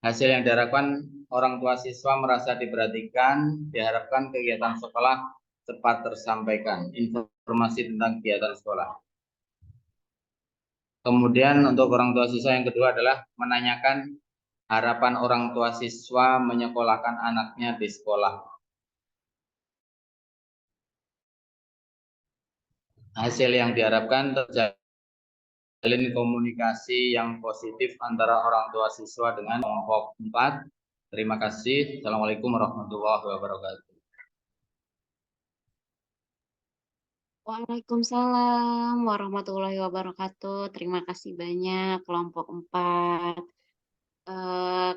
hasil yang diharapkan orang tua siswa merasa diperhatikan, diharapkan kegiatan sekolah cepat tersampaikan, informasi tentang kegiatan sekolah. Kemudian untuk orang tua siswa yang kedua adalah menanyakan harapan orang tua siswa menyekolahkan anaknya di sekolah. Hasil yang diharapkan terjalin komunikasi yang positif antara orang tua siswa dengan kelompok 4. Terima kasih. Assalamualaikum warahmatullahi wabarakatuh. Waalaikumsalam warahmatullahi wabarakatuh. Terima kasih banyak kelompok 4.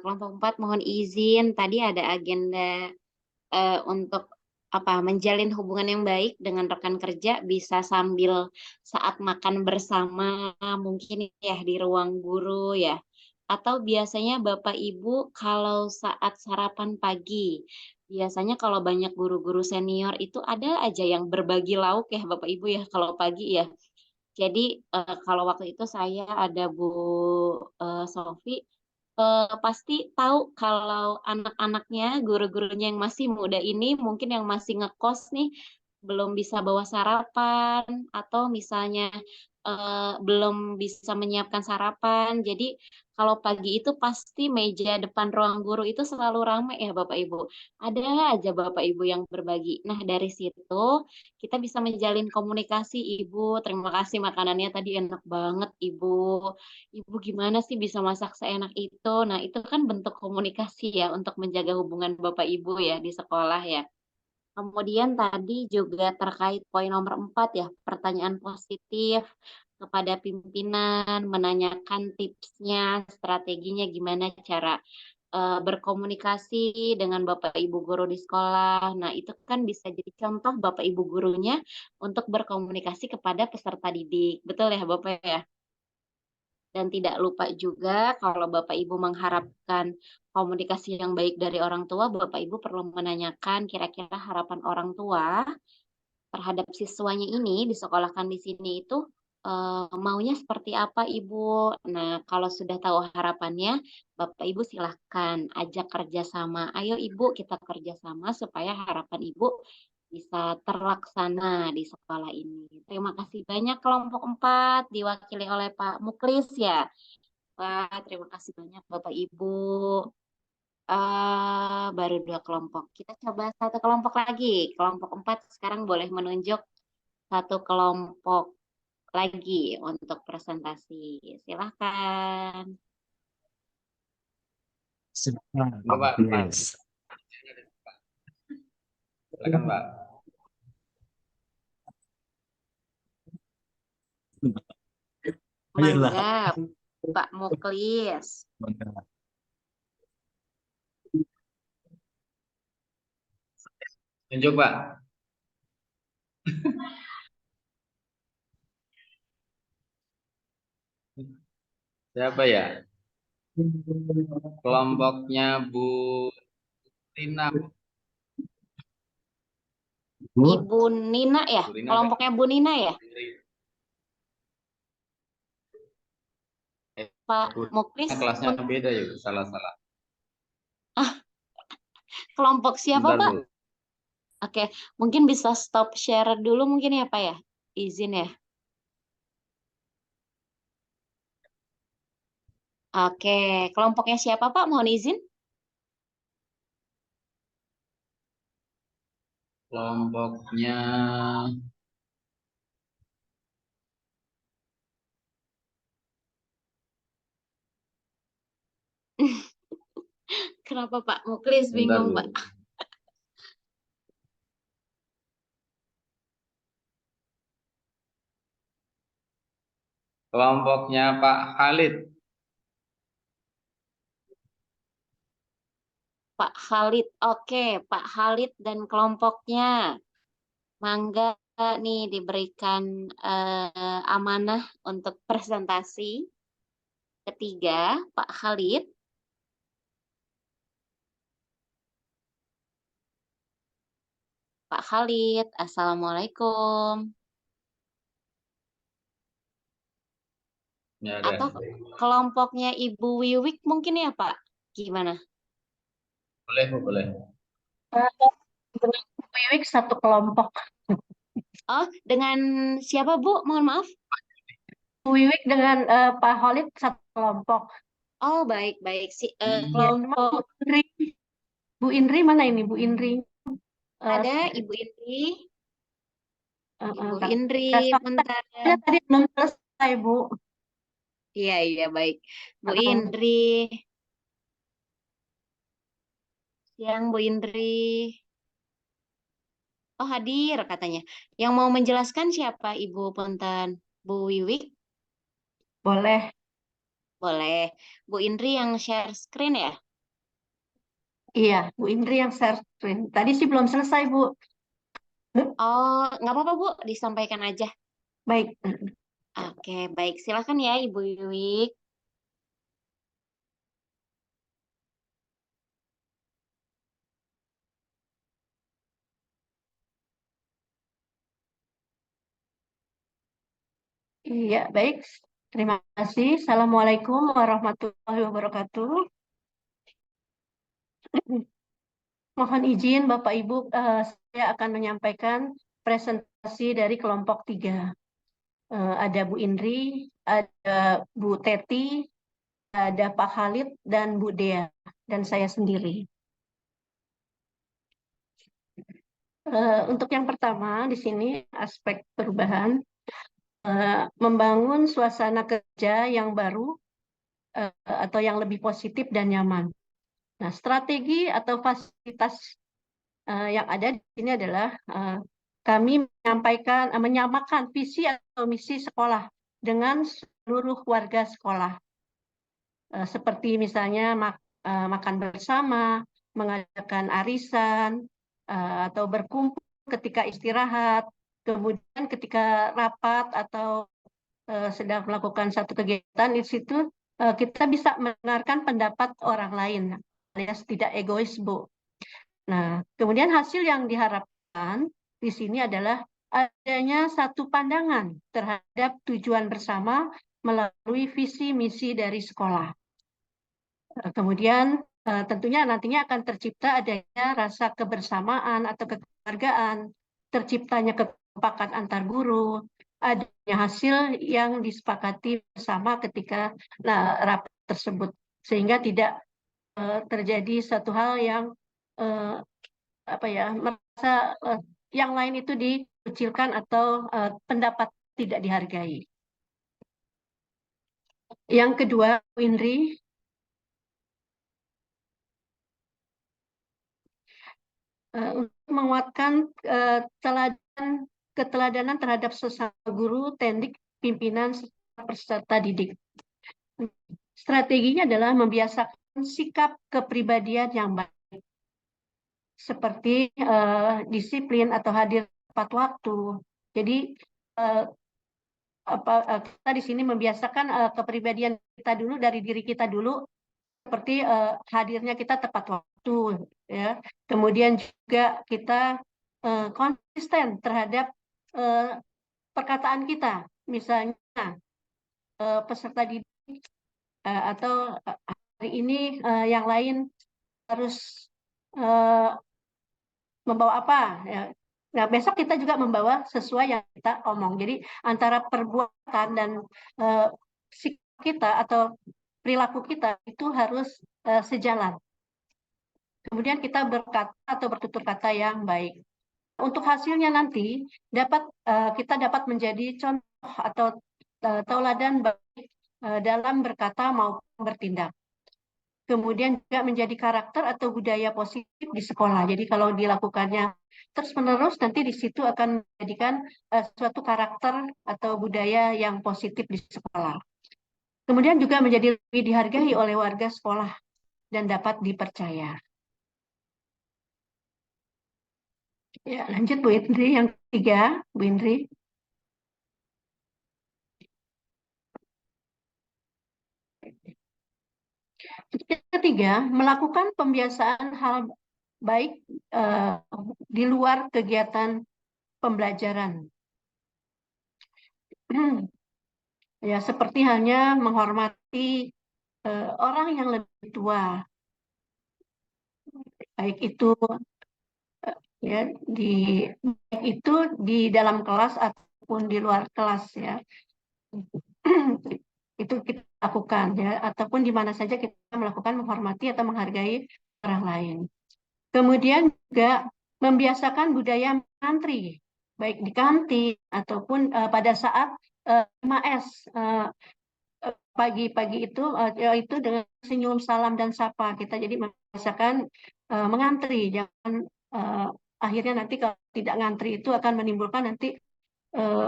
Kelompok 4 mohon izin, tadi ada agenda untuk menjalin hubungan yang baik dengan rekan kerja bisa sambil saat makan bersama, mungkin ya di ruang guru ya. Atau biasanya Bapak Ibu kalau saat sarapan pagi, biasanya kalau banyak guru-guru senior itu ada aja yang berbagi lauk ya Bapak Ibu ya kalau pagi ya. Jadi kalau waktu itu saya ada Bu Sofi, pasti tahu kalau anak-anaknya, guru-gurunya yang masih muda ini mungkin yang masih ngekos nih, belum bisa bawa sarapan atau misalnya, belum bisa menyiapkan sarapan. Jadi kalau pagi itu pasti meja depan ruang guru itu selalu ramai ya Bapak Ibu. Ada aja Bapak Ibu yang berbagi. Nah dari situ kita bisa menjalin komunikasi, "Ibu, terima kasih makanannya tadi enak banget Ibu. Ibu gimana sih bisa masak seenak itu?" Nah, itu kan bentuk komunikasi ya untuk menjaga hubungan Bapak Ibu ya di sekolah ya. Kemudian tadi juga terkait poin nomor 4 ya, pertanyaan positif kepada pimpinan, menanyakan tipsnya, strateginya gimana cara berkomunikasi dengan Bapak Ibu guru di sekolah. Nah, itu kan bisa jadi contoh Bapak Ibu gurunya untuk berkomunikasi kepada peserta didik. Betul ya, Bapak ya? Dan tidak lupa juga kalau Bapak Ibu mengharapkan komunikasi yang baik dari orang tua, Bapak Ibu perlu menanyakan kira-kira harapan orang tua terhadap siswanya ini disekolahkan di sini itu maunya seperti apa Ibu. Nah, kalau sudah tahu harapannya, Bapak Ibu silahkan ajak kerjasama. Ayo Ibu kita kerjasama supaya harapan Ibu bisa terlaksana di sekolah ini. Terima kasih banyak kelompok 4 diwakili oleh Pak Muklis ya. Pak, terima kasih banyak Bapak Ibu. Baru 2 kelompok. Kita coba satu kelompok lagi. Kelompok 4 sekarang boleh menunjuk satu kelompok lagi untuk presentasi. Silahkan. Pak. Silakan, Pak. Mangga, Pak Muklis. Tunjuk, Pak. Siapa ya? Kelompoknya Bu Rina. Ibu Nina ya? Bu Rina, Kelompoknya Bu Nina ya? Pak Muklis. Kelasnya beda ya, salah-salah. Kelompok siapa, Bentar, Pak? Bu. Oke, mungkin bisa stop share dulu mungkin ya, Pak ya? Izin ya. Oke, kelompoknya siapa, Pak? Mohon izin. Kelompoknya Kenapa Pak Muklis bentar, bingung, Bu. Pak? Kelompoknya Pak Khalid. Pak Khalid. Oke, Pak Khalid dan kelompoknya. Mangga nih diberikan amanah untuk presentasi. Ketiga, Pak Khalid. Pak Khalid, Assalamualaikum. Ya, ada. Atau kelompoknya Ibu Wiwik mungkin ya, Pak? Gimana? Boleh, Bu, boleh. Dengan Bu Wiwik satu kelompok. Oh, dengan siapa, Bu? Mohon maaf. Bu Wiwik dengan Pak Khalid satu kelompok. Oh, baik-baik. Iya, cuma Kelompok Bu Indri mana ini Bu Indri? ada Ibu Indri. Ibu Kak. Indri, bentar. Tadi belum selesai Bu. Iya, baik. Bu Indri. Siang, Bu Indri. Oh, hadir katanya. Yang mau menjelaskan siapa, Ibu Punten? Bu Wiwik? Boleh. Boleh. Bu Indri yang share screen ya? Iya, Bu Indri yang share screen. Tadi sih belum selesai Bu. Oh, nggak apa-apa, Bu. Disampaikan aja. Baik. Oke, baik. Silakan ya, Ibu Wiwik. Iya, baik. Terima kasih. Assalamualaikum warahmatullahi wabarakatuh. Mohon izin Bapak Ibu, saya akan menyampaikan presentasi dari kelompok 3. Ada Bu Indri, ada Bu Teti, ada Pak Khalid, dan Bu Dea, dan saya sendiri. Untuk yang pertama di sini aspek perubahan, membangun suasana kerja yang baru atau yang lebih positif dan nyaman. Nah, strategi atau fasilitas yang ada di sini adalah kami menyamakan visi atau misi sekolah dengan seluruh warga sekolah. Seperti misalnya makan bersama, mengadakan arisan, atau berkumpul ketika istirahat, kemudian ketika rapat atau sedang melakukan satu kegiatan di situ kita bisa mendengarkan pendapat orang lain, alias tidak egois, Bu. Nah, kemudian hasil yang diharapkan di sini adalah adanya satu pandangan terhadap tujuan bersama melalui visi misi dari sekolah. Kemudian tentunya nantinya akan tercipta adanya rasa kebersamaan atau kekeluargaan, terciptanya kekompakan antar guru, adanya hasil yang disepakati bersama ketika rapat tersebut, sehingga tidak terjadi satu hal yang merasa yang lain itu dikucilkan atau pendapat tidak dihargai. Yang kedua, Indri, untuk menguatkan keteladanan terhadap sesama guru, tendik, pimpinan, serta peserta didik. Strateginya adalah membiasakan sikap kepribadian yang baik, seperti disiplin atau hadir tepat waktu. Jadi kita di sini membiasakan kepribadian kita dulu dari diri kita dulu, seperti hadirnya kita tepat waktu, ya. Kemudian juga kita konsisten terhadap perkataan kita, misalnya peserta didik atau hari ini yang lain harus membawa apa, ya. Nah, besok kita juga membawa sesuai yang kita omong. Jadi antara perbuatan dan sikap kita atau perilaku kita itu harus sejalan. Kemudian kita berkata atau bertutur kata yang baik. Untuk hasilnya nanti kita dapat menjadi contoh atau tauladan baik dalam berkata maupun bertindak. Kemudian juga menjadi karakter atau budaya positif di sekolah. Jadi kalau dilakukannya terus-menerus, nanti di situ akan menjadikan suatu karakter atau budaya yang positif di sekolah. Kemudian juga menjadi lebih dihargai oleh warga sekolah dan dapat dipercaya. Ya, lanjut Bu Indri, yang ketiga, Bu Indri. Yang ketiga, melakukan pembiasaan hal baik di luar kegiatan pembelajaran. Ya, seperti halnya menghormati orang yang lebih tua, baik itu ya baik itu di dalam kelas ataupun di luar kelas ya. Itu kita lakukan ya, ataupun di mana saja kita melakukan menghormati atau menghargai orang lain. Kemudian juga membiasakan budaya mengantri, baik di kantin ataupun pada saat 5S pagi-pagi itu dengan senyum, salam dan sapa kita jadi membiasakan mengantri, jangan akhirnya nanti kalau tidak ngantri itu akan menimbulkan nanti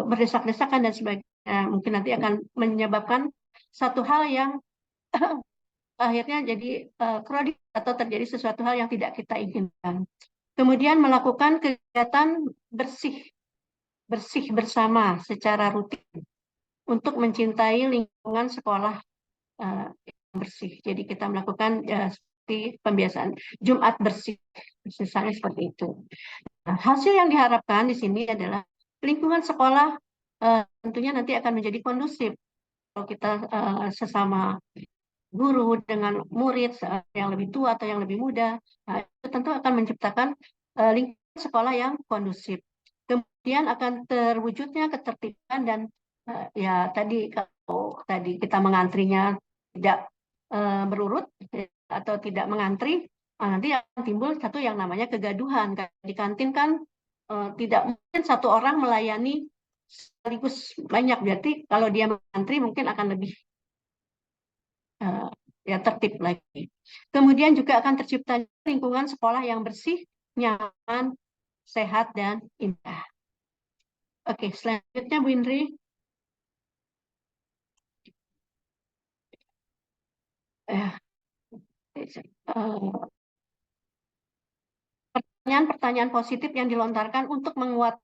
berdesak-desakan dan sebagainya, mungkin nanti akan menyebabkan satu hal yang akhirnya jadi kronik atau terjadi sesuatu hal yang tidak kita inginkan. Kemudian melakukan kegiatan bersih bersama secara rutin untuk mencintai lingkungan sekolah yang bersih. Jadi kita melakukan seperti pembiasaan Jumat bersih, misalnya seperti itu. Nah, hasil yang diharapkan di sini adalah lingkungan sekolah tentunya nanti akan menjadi kondusif kalau kita sesama guru dengan murid yang lebih tua atau yang lebih muda. Nah, itu tentu akan menciptakan lingkungan sekolah yang kondusif. Kemudian akan terwujudnya ketertiban dan ya tadi kalau tadi kita mengantrinya tidak berurut atau tidak mengantri, nanti akan timbul satu yang namanya kegaduhan. Di kantin kan tidak mungkin satu orang melayani sekaligus banyak, berarti kalau dia mengantri mungkin akan lebih ya tertib lagi. Kemudian juga akan tercipta lingkungan sekolah yang bersih, nyaman, sehat, dan indah. Oke, selanjutnya Bu Indri. Pertanyaan-pertanyaan positif yang dilontarkan untuk menguat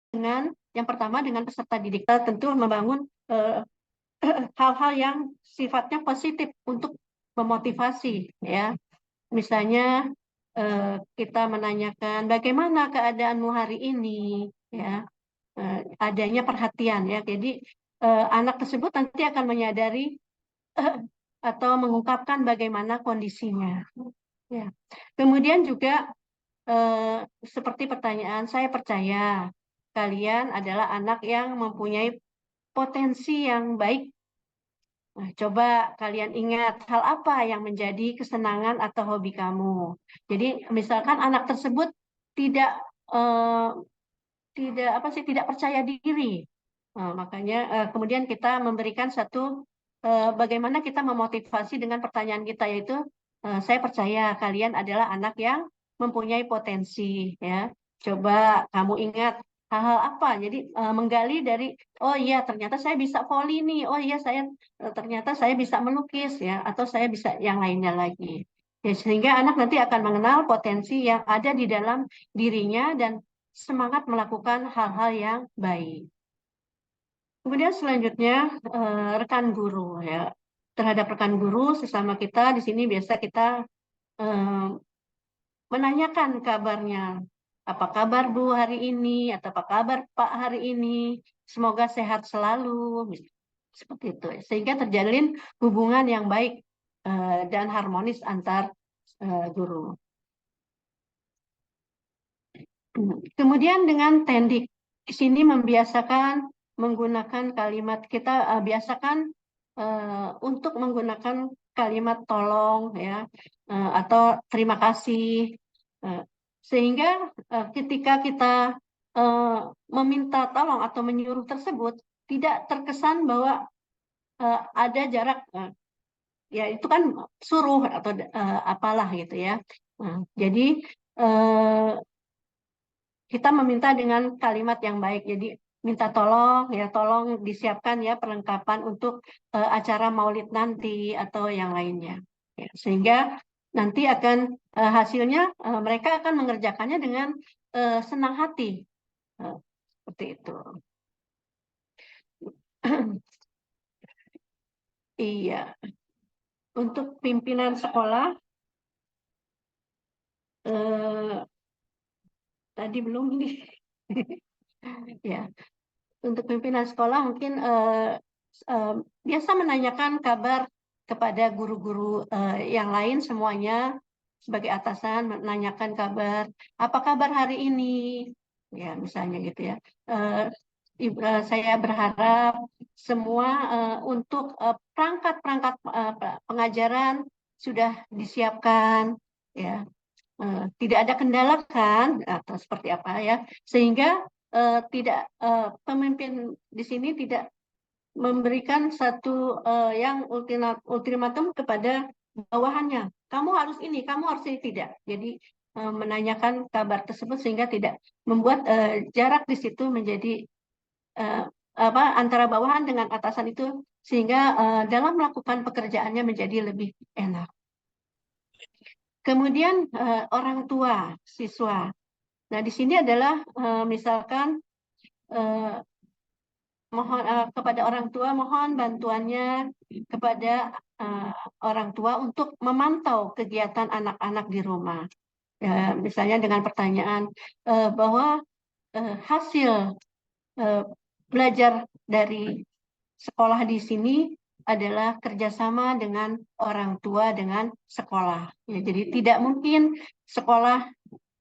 dengan yang pertama dengan peserta didik, tentu membangun hal-hal yang sifatnya positif untuk memotivasi ya. Misalnya kita menanyakan bagaimana keadaanmu hari ini ya, adanya perhatian ya. Jadi anak tersebut nanti akan menyadari atau mengungkapkan bagaimana kondisinya ya. Kemudian juga seperti pertanyaan, saya percaya kalian adalah anak yang mempunyai potensi yang baik. Nah, coba kalian ingat hal apa yang menjadi kesenangan atau hobi kamu. Jadi misalkan anak tersebut tidak tidak percaya diri. Nah, makanya kemudian kita memberikan satu bagaimana kita memotivasi dengan pertanyaan kita, yaitu saya percaya kalian adalah anak yang mempunyai potensi ya. Coba kamu ingat hal-hal apa. Jadi menggali dari oh iya ternyata saya bisa voli nih. Oh iya ternyata saya bisa melukis ya, atau saya bisa yang lainnya lagi. Ya, sehingga anak nanti akan mengenal potensi yang ada di dalam dirinya dan semangat melakukan hal-hal yang baik. Kemudian selanjutnya rekan guru ya. Terhadap rekan guru sesama kita di sini biasa kita menanyakan kabarnya. Apa kabar Bu hari ini? Atau apa kabar Pak hari ini? Semoga sehat selalu. Seperti itu. Sehingga terjalin hubungan yang baik dan harmonis antar guru. Kemudian dengan tendik, di sini membiasakan menggunakan kalimat, kita biasakan untuk menggunakan kalimat tolong ya, atau terima kasih, sehingga ketika kita meminta tolong atau menyuruh tersebut tidak terkesan bahwa ada jarak, ya itu kan suruh atau apalah gitu ya. Jadi kita meminta dengan kalimat yang baik. Jadi minta tolong ya, tolong disiapkan ya perlengkapan untuk acara maulid nanti atau yang lainnya. Ya, sehingga nanti akan hasilnya mereka akan mengerjakannya dengan senang hati. Seperti itu. Iya. Untuk pimpinan sekolah tadi belum nih. Ya, untuk pimpinan sekolah mungkin biasa menanyakan kabar kepada guru-guru yang lain semuanya sebagai atasan, menanyakan kabar, apa kabar hari ini, ya misalnya gitu ya. Saya berharap semua untuk perangkat-perangkat pengajaran sudah disiapkan, ya. Tidak ada kendala kan atau seperti apa ya, sehingga tidak pemimpin di sini tidak memberikan satu yang ultimatum kepada bawahannya. Kamu harus ini, kamu harus ini, tidak. Jadi menanyakan kabar tersebut sehingga tidak membuat jarak di situ menjadi antara bawahan dengan atasan itu, sehingga dalam melakukan pekerjaannya menjadi lebih enak. Kemudian orang tua siswa. Nah, di sini adalah misalkan mohon kepada orang tua, mohon bantuannya kepada orang tua untuk memantau kegiatan anak-anak di rumah. Ya, misalnya dengan pertanyaan bahwa hasil belajar dari sekolah di sini adalah kerjasama dengan orang tua dengan sekolah. Ya, jadi tidak mungkin sekolah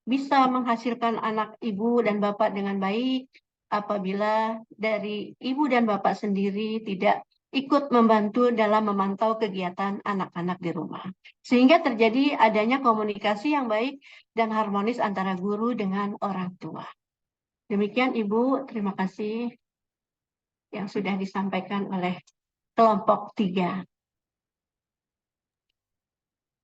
bisa menghasilkan anak ibu dan bapak dengan baik apabila dari ibu dan bapak sendiri tidak ikut membantu dalam memantau kegiatan anak-anak di rumah. Sehingga terjadi adanya komunikasi yang baik dan harmonis antara guru dengan orang tua. Demikian Ibu, terima kasih yang sudah disampaikan oleh kelompok 3.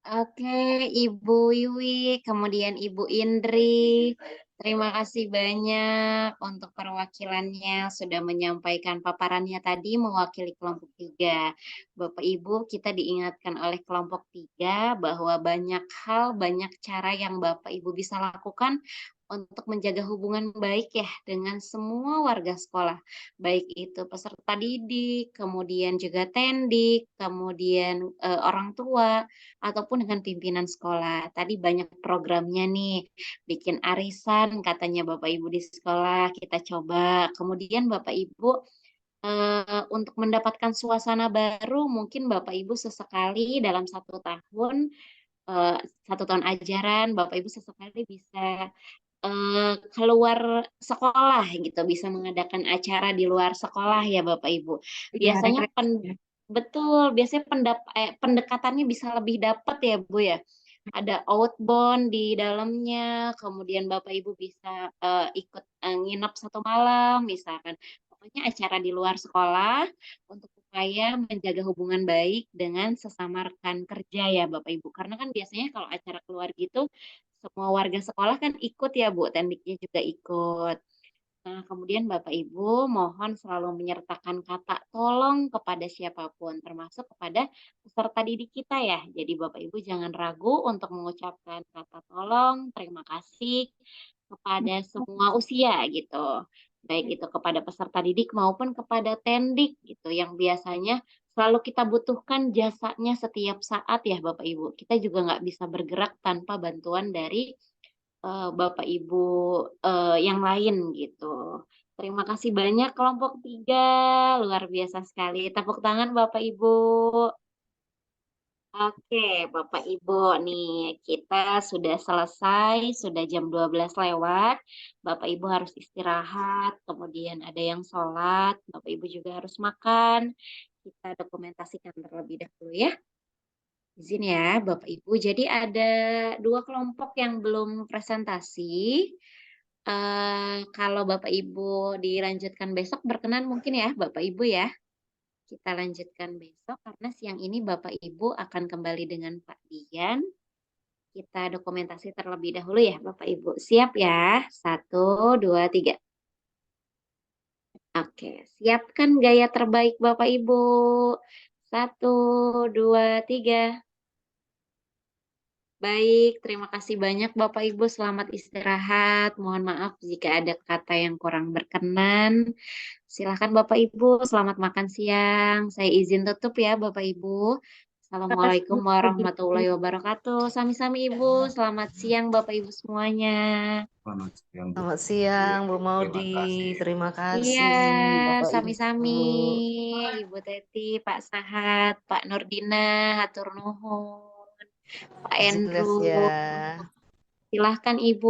Oke, Ibu Yui, kemudian Ibu Indri. Terima kasih banyak untuk perwakilannya sudah menyampaikan paparannya tadi mewakili kelompok 3. Bapak Ibu, kita diingatkan oleh kelompok 3 bahwa banyak hal, banyak cara yang Bapak Ibu bisa lakukan untuk menjaga hubungan baik ya dengan semua warga sekolah. Baik itu peserta didik, kemudian juga tendik, kemudian orang tua, ataupun dengan pimpinan sekolah. Tadi banyak programnya nih, bikin arisan katanya Bapak Ibu di sekolah, kita coba. Kemudian Bapak Ibu untuk mendapatkan suasana baru, mungkin Bapak Ibu sesekali dalam 1 tahun, 1 tahun ajaran, Bapak Ibu sesekali bisa keluar sekolah gitu, bisa mengadakan acara di luar sekolah ya Bapak Ibu. Biasanya betul, biasanya pendekatannya bisa lebih dapat ya Bu ya. Ada outbound di dalamnya, kemudian Bapak Ibu bisa ikut nginap 1 malam misalkan. Pokoknya acara di luar sekolah untuk supaya menjaga hubungan baik dengan sesama rekan kerja ya Bapak Ibu. Karena kan biasanya kalau acara keluar gitu semua warga sekolah kan ikut ya Bu, tendiknya juga ikut. Nah, kemudian Bapak Ibu mohon selalu menyertakan kata tolong kepada siapapun, termasuk kepada peserta didik kita ya. Jadi Bapak Ibu jangan ragu untuk mengucapkan kata tolong, terima kasih kepada semua usia gitu. Baik itu kepada peserta didik maupun kepada tendik gitu, yang biasanya selalu kita butuhkan jasanya setiap saat ya Bapak Ibu. Kita juga nggak bisa bergerak tanpa bantuan dari Bapak Ibu yang lain gitu. Terima kasih banyak kelompok 3, luar biasa sekali. Tepuk tangan Bapak Ibu. Oke, Bapak Ibu nih, kita sudah selesai, sudah jam 12 lewat. Bapak Ibu harus istirahat, kemudian ada yang sholat, Bapak Ibu juga harus makan. Kita dokumentasikan terlebih dahulu ya. Izin ya Bapak Ibu, jadi ada 2 kelompok yang belum presentasi. Kalau Bapak Ibu dilanjutkan besok berkenan mungkin ya Bapak Ibu ya. Kita lanjutkan besok karena siang ini Bapak Ibu akan kembali dengan Pak Dian. Kita dokumentasi terlebih dahulu ya Bapak Ibu. Siap ya? 1, 2, 3. Oke, siapkan gaya terbaik Bapak Ibu. 1, 2, 3. Baik, terima kasih banyak Bapak Ibu. Selamat istirahat. Mohon maaf jika ada kata yang kurang berkenan. Silahkan Bapak Ibu, selamat makan siang. Saya izin tutup ya Bapak Ibu. Assalamualaikum warahmatullahi wabarakatuh. Sami-sami Ibu, selamat siang Bapak Ibu semuanya. Selamat siang, Bu. Selamat siang, Bu Terima Maudi. kasih. Terima Iya, kasih, Bapak sami-sami Ibu. Ibu Teti, Pak Sahat, Pak Nurdina, hatur nuhun, Pak Jelas Andrew. ya. Silahkan Ibu.